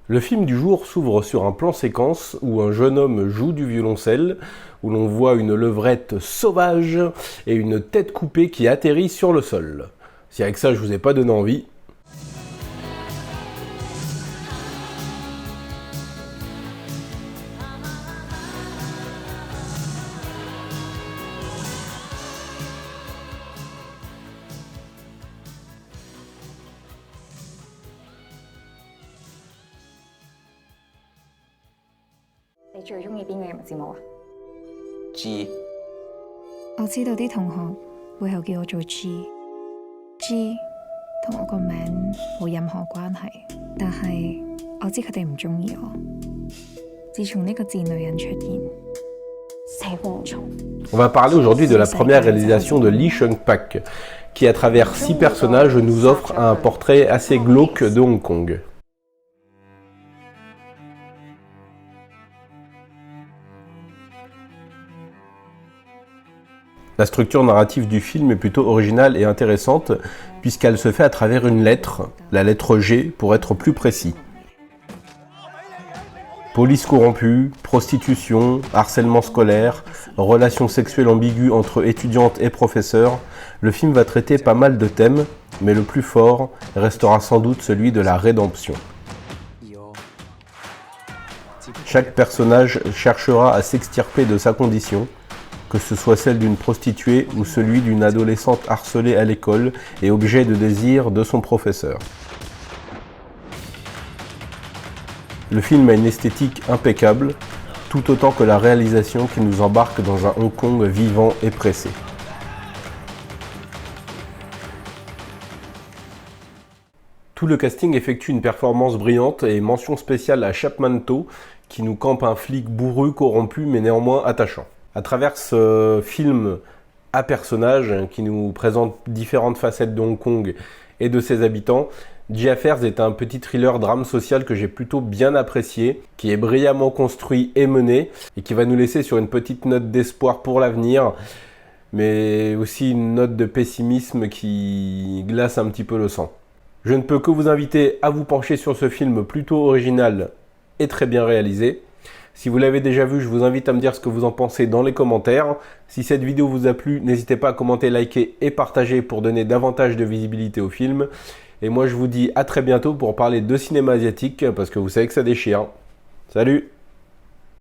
Le film du jour s'ouvre sur un plan séquence où un jeune homme joue du violoncelle, où l'on voit une levrette sauvage et une tête coupée qui atterrit sur le sol. Si avec ça je vous ai pas donné envie...你最中意邊個音樂節目啊 G 我知道啲同學背後叫我做 G 同我個名冇任何關係，但係我知佢哋唔中意我。自從呢個賤女人出現，死蝗蟲。 On va parler aujourd'hui de la première réalisation de Lee Chung-pak, qui à travers 6 personnages nous offre un portrait assez glauque de Hong Kong. La structure narrative du film est plutôt originale et intéressante puisqu'elle se fait à travers une lettre, la lettre G pour être plus précis. Police corrompue, prostitution, harcèlement scolaire, relations sexuelles ambiguës entre étudiantes et professeurs, le film va traiter pas mal de thèmes, mais le plus fort restera sans doute celui de la rédemption. Chaque personnage cherchera à s'extirper de sa condition, que ce soit celle d'une prostituée ou celui d'une adolescente harcelée à l'école et objet de désir de son professeur. Le film a une esthétique impeccable, tout autant que la réalisation qui nous embarque dans un Hong Kong vivant et pressé. Tout le casting effectue une performance brillante et mention spéciale à Chapman To, qui nous campe un flic bourru, corrompu mais néanmoins attachant. À travers ce film à personnages qui nous présente différentes facettes de Hong Kong et de ses habitants, The Affairs est un petit thriller drame social que j'ai plutôt bien apprécié, qui est brillamment construit et mené, et qui va nous laisser sur une petite note d'espoir pour l'avenir, mais aussi une note de pessimisme qui glace un petit peu le sang. Je ne peux que vous inviter à vous pencher sur ce film plutôt original et très bien réalisé. Si vous l'avez déjà vu, je vous invite à me dire ce que vous en pensez dans les commentaires. Si cette vidéo vous a plu, n'hésitez pas à commenter, liker et partager pour donner davantage de visibilité au film. Et moi je vous dis à très bientôt pour parler de cinéma asiatique, parce que vous savez que ça déchire. Salut!